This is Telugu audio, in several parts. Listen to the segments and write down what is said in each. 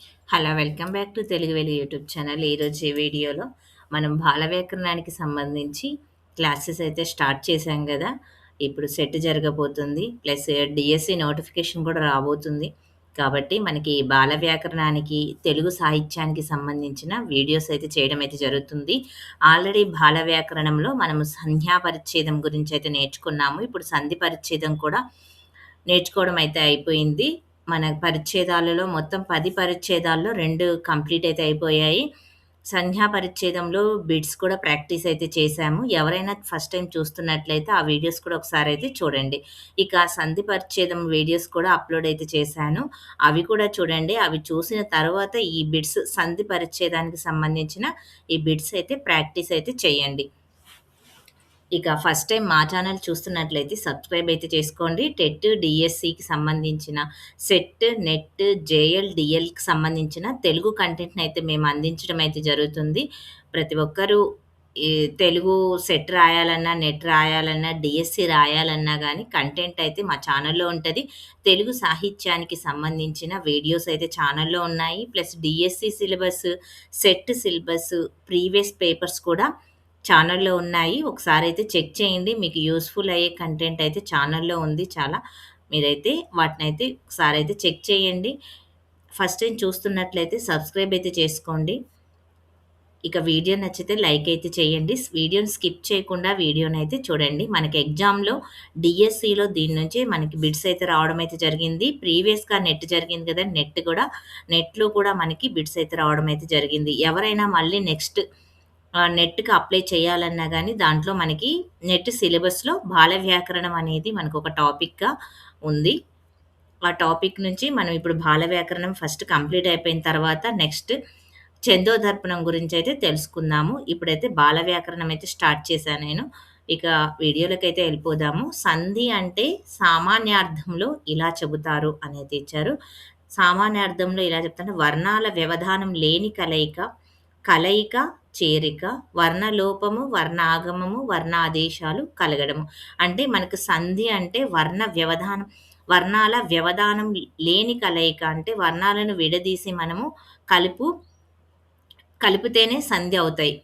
Hello! Welcome back to Telugu వెలుగు యూట్యూబ్ ఛానల్. ఈరోజు ఈ వీడియోలో మనం బాల వ్యాకరణానికి సంబంధించి క్లాసెస్ అయితే స్టార్ట్ చేశాం గదా! ఇప్పుడు సెట్ జరగబోతుంది. ప్లస్ డీఎస్సీ నోటిఫికేషన్ కూడా రాబోతుంది. కాబట్టి మనకి బాల వ్యాకరణానికి, తెలుగు సాహిత్యానికి సంబంధించిన వీడియోస్ అయితే చేయడం అయితే జరుగుతుంది. ఆల్రెడీ బాల వ్యాకరణంలో మనము సంజ్ఞా పరిచ్ఛేదం గురించయితే నేర్చుకున్నాము. ఇప్పుడు సంధి పరిచ్ఛేదం కూడా నేర్చుకోవడం అయితే అయిపోయింది. మన పరిచ్ఛేదాలలో మొత్తం 10 పరిచ్ఛేదాల్లో 2 కంప్లీట్ అయితే అయిపోయాయి. సంజ్ఞా పరిచ్ఛేదంలో బిట్స్ కూడా ప్రాక్టీస్ అయితే చేశాము. ఎవరైనా ఫస్ట్ టైమ్ చూస్తున్నట్లయితే ఆ వీడియోస్ కూడా ఒకసారయితే చూడండి. ఇక సంధి పరిచ్ఛేదం వీడియోస్ కూడా అప్‌లోడ్ అయితే చేశాను. అవి కూడా చూడండి. అవి చూసిన తర్వాత ఈ బిట్స్ సంధి పరిచ్ఛేదానికి సంబంధించిన ఈ బిట్స్ అయితే ప్రాక్టీస్ అయితే చేయండి. ఇక ఫస్ట్ టైమ్ మా ఛానల్ చూస్తున్నట్లయితే సబ్స్క్రైబ్ అయితే చేసుకోండి. టెట్, డీఎస్సీకి సంబంధించిన సెట్, నెట్, జేఎల్, డీఎల్‌కి సంబంధించిన తెలుగు కంటెంట్‌నయితే మేము అందించడం అయితే జరుగుతుంది. ప్రతి ఒక్కరూ ఈ తెలుగు సెట్ రాయాలన్నా, నెట్ రాయాలన్నా, డీఎస్సీ రాయాలన్నా గానీ కంటెంట్ అయితే మా ఛానల్‌లో ఉంటది. తెలుగు సాహిత్యానికి సంబంధించిన వీడియోస్ అయితే ఛానల్‌లో ఉన్నాయి. Plus DSC syllabus, set syllabus, previous papers కూడా ఛానల్‌లో ఉన్నాయి. ఒకసారయితే చెక్ చేయండి. మీకు యూజ్‌ఫుల్ అయ్యే కంటెంట్ అయితే ఛానల్‌లో ఉంది చాలా. మీరైతే వాటినైతే ఒకసారయితే చెక్ చేయండి. ఫస్ట్ టైమ్ చూస్తున్నట్లయితే సబ్స్క్రైబ్ అయితే చేసుకోండి. ఇక వీడియో నచ్చితే లైక్ అయితే చేయండి. వీడియోని స్కిప్ చేయకుండా వీడియోనైతే చూడండి. మనకి ఎగ్జామ్‌లో డీఎస్సీలో దీని నుంచి మనకి బిట్స్ అయితే రావడం అయితే జరిగింది. ప్రీవియస్‌గా నెట్ జరిగింది కదా! నెట్‌లో కూడా మనకి బిట్స్ అయితే రావడం అయితే జరిగింది. ఎవరైనా మళ్ళీ నెక్స్ట్ నెట్‌కి అప్లై చేయాలన్నా గానీ, దాంట్లో మనకి నెట్ సిలబస్‌లో బాల వ్యాకరణం అనేది మనకొక టాపిక్‌గా ఉంది. ఆ టాపిక్ నుంచి మనం ఇప్పుడు బాల వ్యాకరణం ఫస్ట్ కంప్లీట్ అయిపోయిన తర్వాత నెక్స్ట్ ఛందోదర్పణం గురించయితే తెలుసుకుందాము. ఇప్పుడైతే బాల వ్యాకరణం అయితే స్టార్ట్ చేశా నేను. ఇక వీడియోలకైతే ఎళ్ళిపోదాము. సంధి అంటే సామాన్యార్థంలో ఇలా చెబుతారు అనైతే ఇచ్చారు. సామాన్యార్థంలో ఇలా చెప్తారంటే వర్ణాల వ్యవధానం లేని కలయిక, చేరిక, వర్ణలోపము, వర్ణాగమము, వర్ణాదేశాలు కలగడము. అంటే మనకు సంధి అంటే వర్ణాల వ్యవధానం లేని కలయిక. అంటే వర్ణాలను విడదీసి మనము కలుపు కలిపితేనే సంధి అవుతాయి.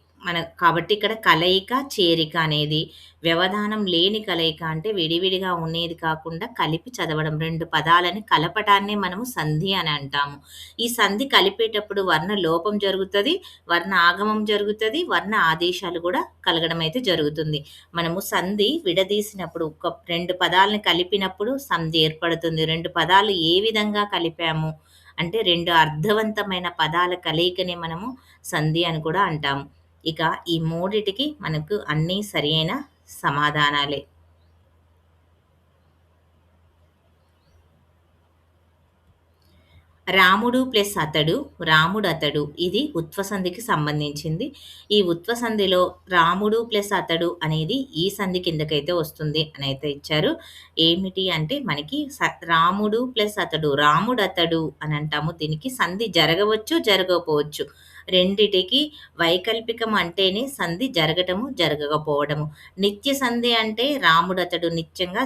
కాబట్టి ఇక్కడ కలయిక, చేరిక అనేది వ్యవధానం లేని కలయిక అంటే విడివిడిగా ఉండేది కాకుండా కలిపి చదవడం. 2 పదాలని కలపటాన్నే మనము సంధి అని అంటాము. ఈ సంధి కలిపేటప్పుడు వర్ణ లోపం జరుగుతది, వర్ణ ఆగమం జరుగుతది, వర్ణ ఆదేశాలు గూడా కలగడం అయితే జరుగుతుంది. మనము సంధి విడదీసినప్పుడు 2 పదాలని కలిపినప్పుడు సంధి ఏర్పడుతుంది. 2 పదాలు ఏ విధంగా కలిపాము అంటే 2 అర్థవంతమైన పదాల కలయికనే మనము సంధి అని కూడా అంటాము. ఇక ఈ మూడిటికి మనకు అన్నీ సరియైన సమాధానాలే. రాముడు ప్లస్ అతడు, రాముడతడు ఇది ఉత్వసంధికి సంబంధించింది. ఈ ఉత్వసంధిలో రాముడు ప్లస్ అతడు అనేది ఈ సంధి కిందకైతే వస్తుంది అనైతే ఇచ్చారు. ఏమిటి అంటే మనకి రాముడు ప్లస్ అతడు, రాముడతడు అని అంటాము. దీనికి సంధి జరగవచ్చు, జరగకపోవచ్చు. రెండిటికి వైకల్పికం అంటేనే సంధి జరగటము, జరగకపోవడము. నిత్య సంధి అంటే రాముడతడు నిత్యంగా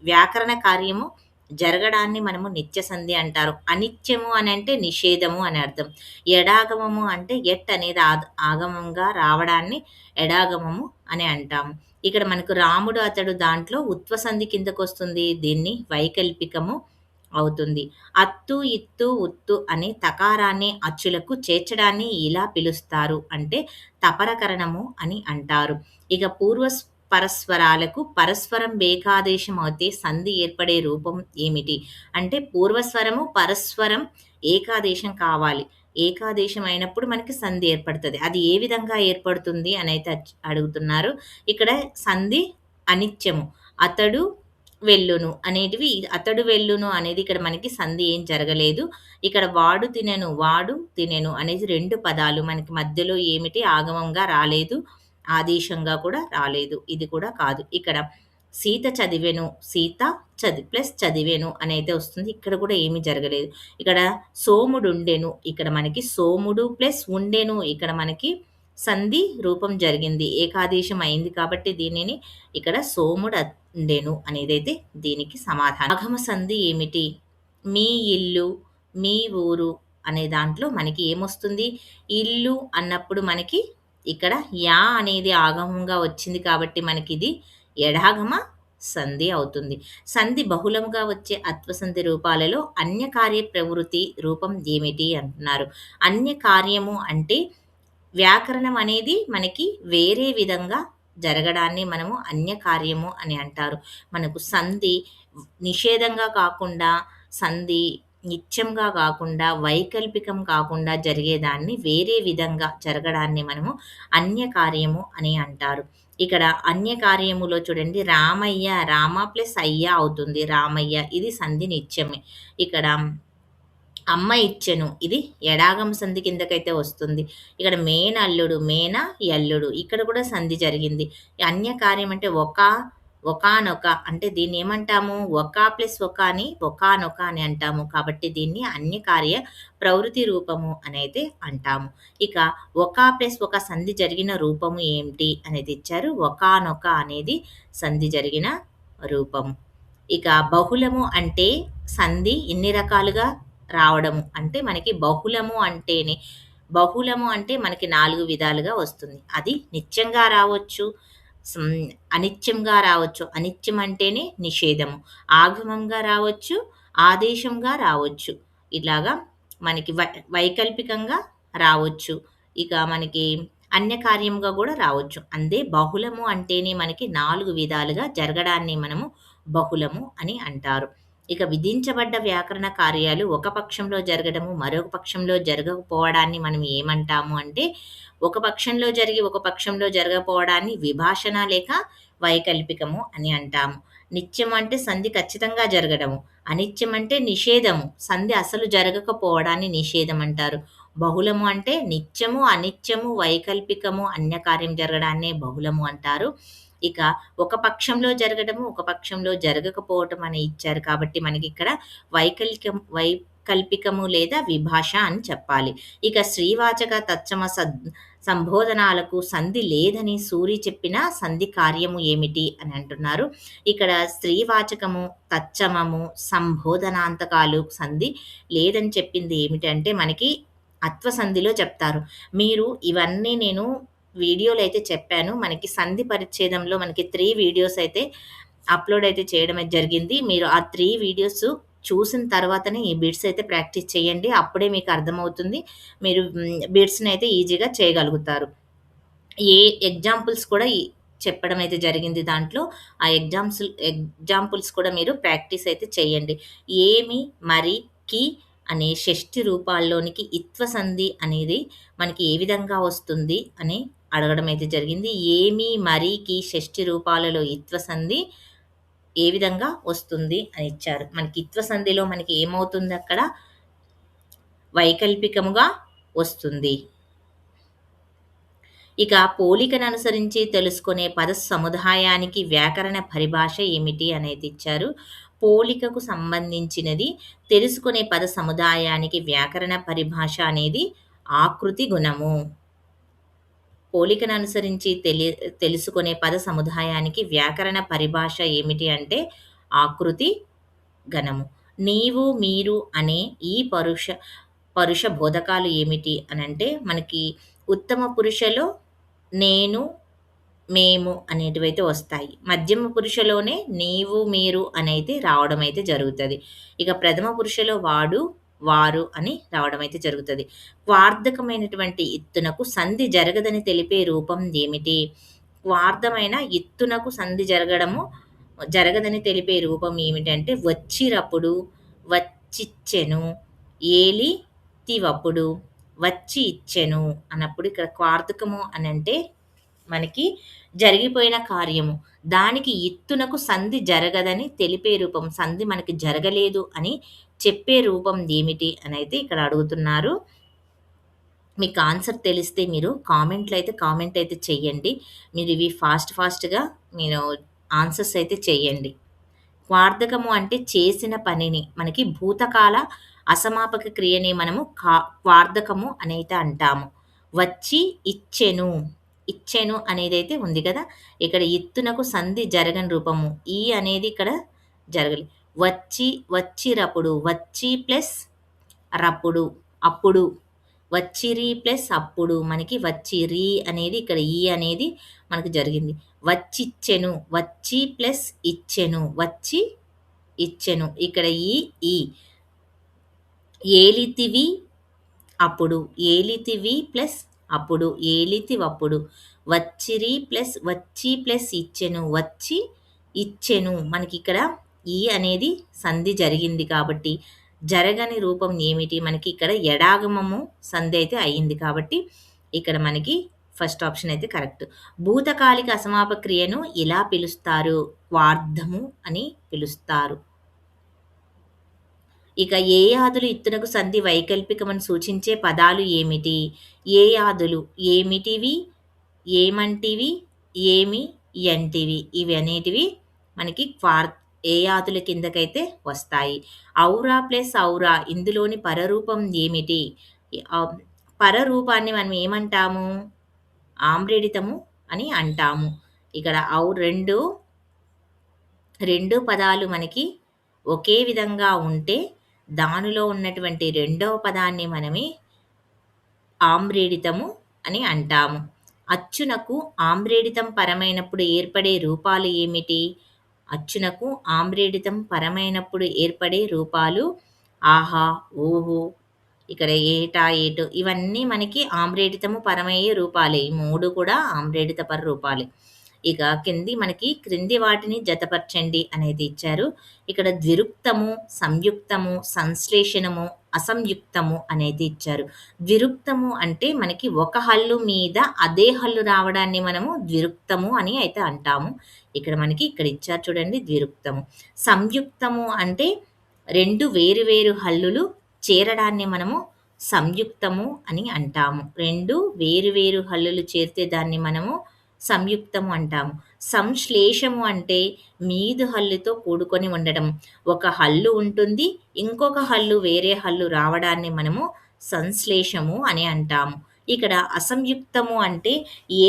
వ్యాకరణ కార్యము జరగడాన్ని మనము నిత్య సంధి అంటారు. అనిత్యము అనంటే నిషేధము అని అర్థం. ఎడాగమము అంటే అనేది ఆగమంగా రావడాన్ని ఎడాగమము అని అంటాము. ఇక్కడ మనకు రాముడు అతడు దాంట్లో ఉత్వసంధి కిందకొస్తుంది. దీన్ని వైకల్పికము అవుతుంది. అత్తు, ఇత్తు, ఉత్తు అనే తకారాన్ని అచ్చులకు చేర్చడాన్ని ఇలా పిలుస్తారు. అంటే తపరకరణము అని అంటారు. ఇక పరస్వరాలకు పరస్పరం ఏకాదేశం అవుతే సంధి ఏర్పడే రూపం ఏమిటి? అంటే పూర్వస్వరము, పరస్వరం ఏకాదేశం కావాలి. ఏకాదేశం అయినప్పుడు మనకి సంధి ఏర్పడతది. అది ఏ విధంగా ఏర్పడుతుంది అనైతే అడుగుతున్నారు. ఇక్కడ సంధి అనిత్యము. అతడు వెళ్ళును అనేటివి అతడు వెళ్ళును అనేది ఇక్కడ మనకి సంధి ఏం జరగలేదు. ఇక్కడ వాడు తినెను అనేది 2 పదాలు మనకి మధ్యలో ఏమిటి ఆగమంగా రాలేదు. ఆదేశంగా కూడా రాలేదు. ఇది కూడా కాదు. ఇక్కడ సీత చదివెను, ప్లస్ చదివెను అనైతే వస్తుంది. ఇక్కడ కూడా ఏమీ జరగలేదు. ఇక్కడ సోముడుండెను, ఇక్కడ మనకి సోముడు ప్లస్ ఉండెను ఇక్కడ మనకి సంధి రూపం జరిగింది. ఏకాదేశం అయింది కాబట్టి దీనిని ఇక్కడ సోముడండెను అనేదైతే దీనికి సమాధానం. ఆగమ సంధి ఏమిటి? మీ ఇల్లు, మీ ఊరు అనే దాంట్లో మనకి ఏమొస్తుంది? ఇల్లు అన్నప్పుడు మనకి ఇక్కడ యా అనేది ఆగమంగా వచ్చింది కాబట్టి మనకిది ఎడాగమ సంధి అవుతుంది. సంధి బహుళముగా వచ్చే అత్వసంధి రూపాలలో అన్యకార్య ప్రవృత్తి రూపం ఏమిటి అంటున్నారు. అన్యకార్యము అంటే వ్యాకరణం అనేది మనకి వేరే విధంగా జరగడాన్ని మనము అన్యకార్యము అని అంటారు. మనకు సంధి నిషేధంగా కాకుండా, సంధి నిత్యంగా కాకుండా, వైకల్పికం కాకుండా జరిగేదాన్ని వేరే విధంగా జరగడాన్ని మనము అన్యకార్యము అని అంటారు. ఇక్కడ అన్యకార్యములో చూడండి రామయ్య, రామ ప్లస్ అయ్య అవుతుంది. రామయ్య ఇది సంధి నిత్యమే. ఇక్కడ అమ్మ ఇచ్చెను. ఇది ఎడాగమ సంధి కిందకైతే వస్తుంది. ఇక్కడ మేనల్లుడు, మేన యల్లుడు ఇక్కడ కూడా సంధి జరిగింది. అన్యకార్యం అంటే ఒకానొక అంటే దీన్ని ఏమంటాము? ఒక ప్లస్ ఒక అని ఒకానొక అని అంటాము. కాబట్టి దీన్ని అన్యకార్య ప్రవృత్తి రూపము అనైతే అంటాము. ఇక ఒక ప్లస్ ఒక సంధి జరిగిన రూపము ఏమిటి అనేది ఇచ్చారు. ఒకానొక అనేది సంధి జరిగిన రూపము. ఇక బహుళము అంటే సంధి ఇన్ని రకాలుగా రావడము. అంటే మనకి బహుళము అంటే మనకి 4 విధాలుగా వస్తుంది. అది నిత్యంగా రావచ్చు, సం అనిత్యంగా రావచ్చు. అనిత్యం అంటేనే నిషేధము. ఆగమంగా రావచ్చు, ఆదేశంగా రావచ్చు. ఇలాగా మనకి వైకల్పికంగా రావచ్చు. ఇక మనకి అన్యకార్యంగా గూడా రావచ్చు. అందే బహుళము అంటేనే మనకి 4 విధాలుగా జరగడాన్ని మనము బహుళము అని అంటారు. ఇక విధించబడ్డ వ్యాకరణ కార్యాలు ఒక పక్షంలో జరగడము, మరొక పక్షంలో జరగకపోవడాన్ని మనం ఏమంటాము అంటే, ఒక పక్షంలో జరిగి, ఒక పక్షంలో జరగకపోవడాన్ని విభాషణ లేక వైకల్పికము అని అంటాము. నిత్యం అంటే సంధి ఖచ్చితంగా జరగడము. అనిత్యం అంటే నిషేధము. సంధి అసలు జరగకపోవడాన్ని నిషేధం అంటారు. బహుళము అంటే నిత్యము, అనిత్యము, వైకల్పికము, అన్యకార్యం జరగడాన్నే బహుళము అంటారు. ఇక ఒక పక్షంలో జరగడము, ఒక పక్షంలో జరగకపోవటం అని ఇచ్చారు కాబట్టి మనకిక్కడ వైకల్పికము లేదా విభాష అని చెప్పాలి. ఇక శ్రీవాచక తత్సమ సంబోధనాలకు సంధి లేదని సూరి చెప్పిన సంధి కార్యము ఏమిటి అని అంటున్నారు. ఇక్కడ స్త్రీవాచకము, తత్సమము, సంబోధనాంతకాలు సంధి లేదని చెప్పింది ఏమిటంటే మనకి అత్వసంధిలో చెప్తారు. మీరు ఇవన్నీ నేను వీడియోలో అయితే చెప్పాను. మనకి సంధి పరిచ్ఛేదంలో మనకి 3 వీడియోస్ అయితే అప్‌లోడ్ అయితే చేయడం అయితే జరిగింది. మీరు ఆ 3 వీడియోస్ చూసిన తర్వాతనే ఈ బిట్స్ అయితే ప్రాక్టీస్ చేయండి. అప్పుడే మీకు అర్థమవుతుంది. మీరు బిట్స్‌ని అయితే ఈజీగా చేయగలుగుతారు. ఏ ఎగ్జాంపుల్స్ కూడా చెప్పడం అయితే జరిగింది దాంట్లో. ఆ ఎగ్జాంపుల్స్ కూడా మీరు ప్రాక్టీస్ అయితే చేయండి. ఏమి, మరి, కి అనే షష్ఠి రూపాల్లోనికి ఇత్వ సంధి అనేది మనకి ఏ విధంగా వస్తుంది అని అడగడం అయితే జరిగింది. ఏమి, మరి, కి షష్ఠి రూపాలలో ఇత్వ సంధి ఏ విధంగా వస్తుంది అని ఇచ్చారు. మనకి ఇత్వ సంధిలో మనకి ఏమవుతుంది అక్కడ? వైకల్పికముగా వస్తుంది. ఇక పోలికను అనుసరించి తెలుసుకునే పద సముదాయానికి వ్యాకరణ పరిభాష ఏమిటి అనేది ఇచ్చారు. పోలికకు సంబంధించినది తెలుసుకునే పద సముదాయానికి వ్యాకరణ పరిభాష అనేది ఆకృతి గుణము. పోలికను అనుసరించి తెలుసుకునే పద సముదాయానికి వ్యాకరణ పరిభాష ఏమిటి అంటే ఆకృతి గణము. నీవు, మీరు అనే ఈ పరుష బోధకాలు ఏమిటి అనంటే మనకి ఉత్తమ పురుషలో నేను, మేము అనేటివైతే వస్తాయి. మధ్యమ పురుషలోనే నీవు, మీరు అనైతే రావడం అయితే జరుగుతది. ఇక ప్రథమ పురుషలో వాడు, వారు అని రావడం అయితే జరుగుతది. క్వార్థకమైనటువంటి ఇత్తునకు సంధి జరగదని తెలిపే రూపం ఏమిటి? క్వార్థమైన ఇత్తునకు సంధి జరగదని తెలిపే రూపం ఏమిటంటే వచ్చిరప్పుడు, వచ్చిచ్చెను, ఏలితివప్పుడు, వచ్చి ఇచ్చెను అన్నప్పుడు ఇక్కడ క్వార్థకము అనంటే మనకి జరిగిపోయిన కార్యము. దానికి ఇత్తునకు సంధి జరగదని తెలిపే రూపం. సంధి మనకి జరగలేదు అని చెప్పే రూపం ఏమిటి అనైతే ఇక్కడ అడుగుతున్నారు. మీకు ఆన్సర్ తెలిస్తే మీరు కామెంట్ అయితే చెయ్యండి. మీరు ఇవి ఫాస్ట్‌గా మీరు ఆన్సర్స్ అయితే చెయ్యండి. క్వార్థకము అంటే చేసిన పనిని మనకి భూతకాల అసమాపక క్రియని మనము క్వార్థకము అనైతే అంటాము. వచ్చి ఇచ్చెను, ఇచ్చెను అనేదైతే ఉంది కదా! ఇక్కడ ఇత్తునకు సంధి జరగని రూపము. ఈ అనేది ఇక్కడ జరగలే. వచ్చిరప్పుడు, వచ్చి ప్లస్ రప్పుడు అప్పుడు. వచ్చిరి ప్లస్ అప్పుడు మనకి వచ్చిరి అనేది ఇక్కడ ఈ అనేది మనకు జరిగింది. వచ్చిచ్చెను, వచ్చి ప్లస్ ఇచ్చెను, వచ్చి ఇచ్చెను. ఇక్కడ ఈ. ఏలితివి అప్పుడు, ఏలితివి ప్లస్ అప్పుడు, ఏలితివప్పుడు. వచ్చిరి ప్లస్ వచ్చి ప్లస్ ఇచ్చెను, వచ్చి ఇచ్చెను. మనకిక్కడ ఈ అనేది సంధి జరిగింది కాబట్టి, జరగని రూపం ఏమిటి? మనకి ఇక్కడ ఎడాగమము సంధి అయితే అయింది కాబట్టి, ఇక్కడ మనకి ఫస్ట్ ఆప్షన్ అయితే కరెక్ట్. భూతకాలిక అసమాపక క్రియను ఇలా పిలుస్తారు? క్వార్థము అని పిలుస్తారు. ఇక ఏయాదులు ఇత్తునకు సంధి వైకల్పికమని సూచించే పదాలు ఏమిటి? ఏయాదులు ఏమిటివి? ఏమంటివి? ఏమి యంటివి? ఇవి అనేటివి మనకి ఏయాదుల కిందకైతే వస్తాయి. ఔరా ప్లస్ ఔరా ఇందులోని పరరూపం ఏమిటి? పరరూపాన్ని మనం ఏమంటాము? ఆమ్రేడితము అని అంటాము. ఇక్కడ రెండు పదాలు మనకి ఒకే విధంగా ఉంటే దానిలో ఉన్నటువంటి రెండవ పదాన్ని మనమే ఆమ్రేడితము అని అంటాము. అచ్చునకు ఆమ్రేడితం పరమైనప్పుడు ఏర్పడే రూపాలు ఏమిటి? అచ్చునకు ఆమ్రేడితం పరమైనప్పుడు ఏర్పడే రూపాలు ఆహా, ఓహో, ఇక్కడ ఏటా, ఏటు ఇవన్నీ మనకి ఆమ్రేడితము పరమయ్యే రూపాలే. ఈ 3 కూడా ఆమ్రేడిత పర రూపాలే. ఇక క్రింది వాటిని జతపరచండి అనేది ఇచ్చారు. ఇక్కడ ద్విరుక్తము, సంయుక్తము, సంశ్లేషణము, అసంయుక్తము అనేది ఇచ్చారు. ద్విరుక్తము అంటే మనకి ఒక హల్లు మీద అదే హల్లు రావడాన్ని మనము ద్విరుక్తము అని అయితే అంటాము. ఇక్కడ ఇచ్చారు చూడండి ద్విరుక్తము. సంయుక్తము అంటే 2 వేరు వేరు హల్లులు చేరడాన్ని మనము సంయుక్తము అని అంటాము. 2 వేరు వేరు హల్లులు చేరితే దాన్ని మనము సంయుక్తము అంటాము. సంశ్లేషము అంటే మీదు హల్లుతో కూడుకొని ఉండడం. ఒక హల్లు ఉంటుంది, ఇంకొక హల్లు వేరే హల్లు రావడాన్ని మనము సంశ్లేషము అని అంటాము. ఇక్కడ అసంయుక్తము అంటే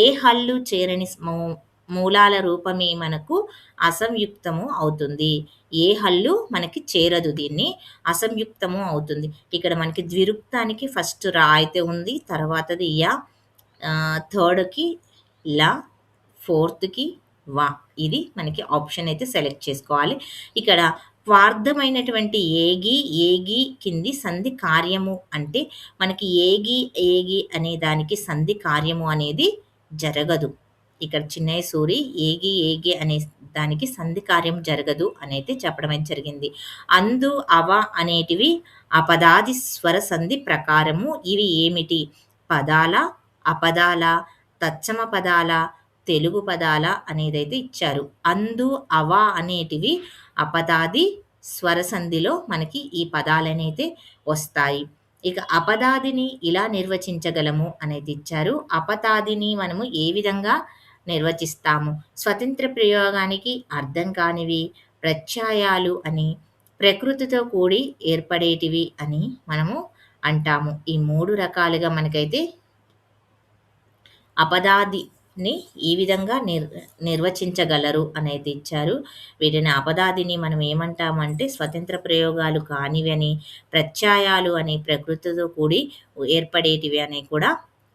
ఏ హల్లు చేరని మూలాల రూపమే మనకు అసంయుక్తము అవుతుంది. ఏ హల్లు మనకి చేరదు, దీన్ని అసంయుక్తము అవుతుంది. ఇక్కడ మనకి ద్విరుక్తానికి ఫస్ట్ రా అయితే ఉంది, తర్వాతది యా, థర్డ్‌కి ల, ఫోర్త్‌కి వ. ఇది మనకి ఆప్షన్ అయితే సెలెక్ట్ చేసుకోవాలి. ఇక్కడ క్వార్థమైనటువంటి ఏగి కింది సంధి కార్యము అంటే మనకి ఏగి అనే దానికి సంధి కార్యము అనేది జరగదు. ఇక్కడ చిన్నయ్య సూరి ఏగి అనే దానికి సంధి కార్యం జరగదు అనైతే చెప్పడం అయితే జరిగింది. అందు, అవ అనేటివి అపదాది స్వర సంధి ప్రకారము. ఇవి ఏమిటి? పదాల, అపదాల, తత్సమ పదాల, తెలుగు పదాల అనేదైతే ఇచ్చారు. అందు, అవ అనేటివి అపదాది స్వర సంధిలో మనకి ఈ పదాలనైతే వస్తాయి. ఇక అపదాదిని ఇలా నిర్వచించగలము అనేది ఇచ్చారు. అపదాదిని మనము ఏ విధంగా నిర్వచిస్తాము? స్వతంత్ర ప్రయోగానికి అర్థం కానివి, ప్రత్యయాలు అని, ప్రకృతితో కూడి ఏర్పడేటివి అని మనము అంటాము. ఈ 3 రకాలుగా మనకైతే అపదాదిని ఈ విధంగా నిర్వచించగలరు అనేది ఇచ్చారు. వీటిని అపదాదిని మనం ఏమంటామంటే స్వతంత్ర ప్రయోగాలు కానివి అని, ప్రత్యయాలు అని, ప్రకృతితో కూడి ఏర్పడేటివి అని కూడా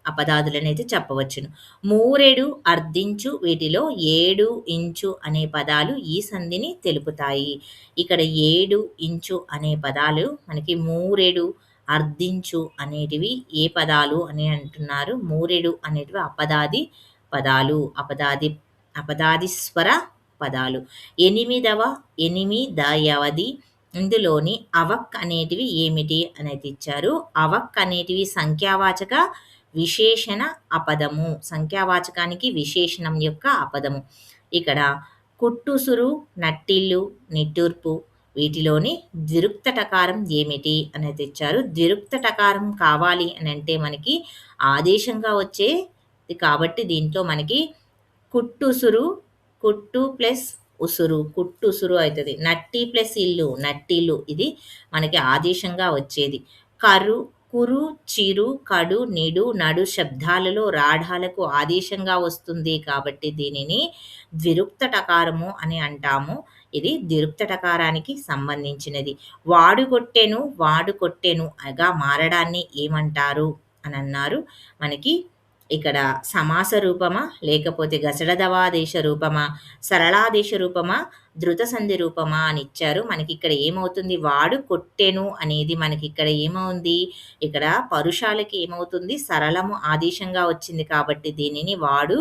అపదాదులనైతే చెప్పవచ్చును. మూరెడు, అర్ధించు వీటిలో ఏడు, ఇంచు అనే పదాలు ఈ సంధిని తెలుపుతాయి. ఇక్కడ ఏడు, ఇంచు అనే పదాలు మనకి మూరెడు, అర్ధించు అనేటివి ఏ పదాలు అని అంటున్నారు? మూరెడు అనేటివి అపదాది పదాలు, అపదాది స్వర పదాలు. ఎనిమిదవది ఇందులోని అవక్ అనేటివి ఏమిటి అనేది ఇచ్చారు. అవక్ అనేటివి సంఖ్యావాచక విశేషణ అపదము, సంఖ్యావాచకానికి విశేషణం యొక్క అపదము. ఇక్కడ కుట్టుసురు, నట్టిల్లు, నిట్టూర్పు వీటిలోని ద్విరుక్త టకారం ఏమిటి అనేది ఇచ్చారు. ద్విరుక్త టకారం కావాలి అని అంటే మనకి ఆదేశంగా వచ్చేది కాబట్టి దీంట్లో మనకి కుట్టుసురు, కుట్టు ప్లస్ ఉసురు, కుట్టుసురు అవుతుంది. నట్టి ప్లస్ ఇల్లు, నట్టిల్లు ఇది మనకి ఆదేశంగా వచ్చేది. కురు, చిరు, కడు, నిడు, నడు శబ్దాలలో రాఢాలకు ఆదేశంగా వస్తుంది కాబట్టి దీనిని ద్విరుక్త టకారము అని అంటాము. ఇది ద్విరుక్త టకారానికి సంబంధించినది. వాడు కొట్టెను గా మారడాన్ని ఏమంటారు అనన్నారు. మనకి ఇక్కడ సమాస రూపమా? లేకపోతే గసడదవాదేశ రూపమా? సరళాదేశ రూపమా? ధృత సంధి రూపమా అని ఇచ్చారు. మనకిక్కడ ఏమవుతుంది? వాడు కొట్టెను అనేది మనకిక్కడ ఏమవుంది? ఇక్కడ పరుషాలకి ఏమవుతుంది? సరళము ఆదేశంగా వచ్చింది కాబట్టి దీనిని వాడు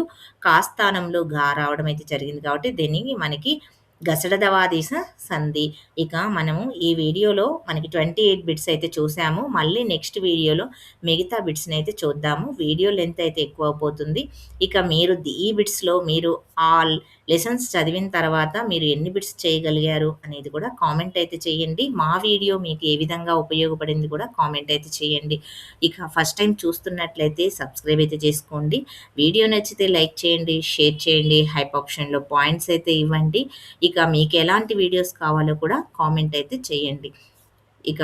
స్థానంలో గా రావడం అయితే జరిగింది కాబట్టి దీనికి మనకి గసడదవాదేశ సంధి. ఇక మనము ఈ వీడియోలో మనకి 28 బిట్స్ అయితే చూసాము. మళ్ళీ నెక్స్ట్ వీడియోలో మిగతా బిట్స్‌ని అయితే చూద్దాము. వీడియో లెంత్ అయితే ఎక్కువైపోతుంది. ఇక మీరు ఈ బిట్స్‌లో మీరు ఆల్ లెసన్స్ చదివిన తర్వాత మీరు ఎన్ని బిట్స్ చేయగలిగారు అనేది కూడా కామెంట్ అయితే చేయండి. మా వీడియో మీకు ఏ విధంగా ఉపయోగపడింది కూడా కామెంట్ అయితే చేయండి. ఇక ఫస్ట్ టైం చూస్తున్నట్లయితే సబ్స్క్రైబ్ అయితే చేసుకోండి. వీడియో నచ్చితే లైక్ చేయండి, షేర్ చేయండి, హైప్ ఆప్షన్‌లో పాయింట్స్ అయితే ఇవ్వండి. ఇక మీకు ఎలాంటి వీడియోస్ కావాలో కూడా కామెంట్ అయితే చేయండి. ఇక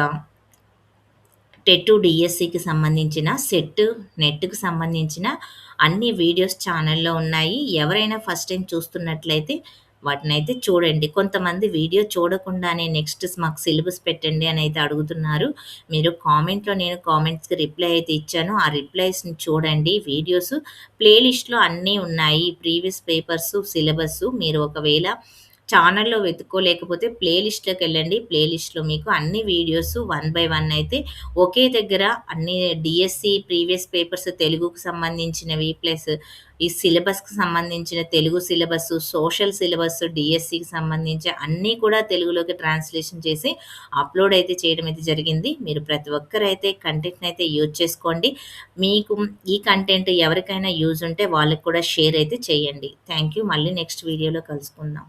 టెట్, డిఎస్సికి సంబంధించిన సెట్, నెట్‌కి సంబంధించిన అన్ని వీడియోస్ ఛానల్‌లో ఉన్నాయి. ఎవరైనా ఫస్ట్ టైమ్ చూస్తున్నట్లయితే వాటినైతే చూడండి. కొంతమంది వీడియో చూడకుండానే నెక్స్ట్ మాకు సిలబస్ పెట్టండి అని అయితే అడుగుతున్నారు. మీరు కామెంట్‌లో నేను కామెంట్స్‌కి రిప్లై అయితే ఇచ్చాను. ఆ రిప్లైస్‌ని చూడండి. వీడియోస్ ప్లే లిస్ట్‌లో అన్నీ ఉన్నాయి. ప్రీవియస్ పేపర్సు, సిలబస్సు మీరు ఒకవేళ ఛానల్‌లో వెతుక్కోలేకపోతే ప్లే లిస్ట్‌లోకెళ్ళండి. ప్లే లిస్ట్‌లో మీకు అన్ని వీడియోస్ వన్ బై వన్ అయితే ఒకే దగ్గర అన్ని డీఎస్సీ ప్రీవియస్ పేపర్స్ తెలుగుకు సంబంధించినవి, ప్లస్ ఈ సిలబస్‌కి సంబంధించిన తెలుగు సిలబస్సు, సోషల్ సిలబస్, డీఎస్సీకి సంబంధించి అన్నీ కూడా తెలుగులోకి ట్రాన్స్‌లేషన్ చేసి అప్‌లోడ్ అయితే చేయడం అయితే జరిగింది. మీరు ప్రతి ఒక్కరైతే కంటెంట్‌ని అయితే యూజ్ చేసుకోండి. మీకు ఈ కంటెంట్ ఎవరికైనా యూజ్ ఉంటే వాళ్ళకి కూడా షేర్ అయితే చేయండి. Thank you. మళ్ళీ నెక్స్ట్ వీడియోలో కలుసుకుందాం.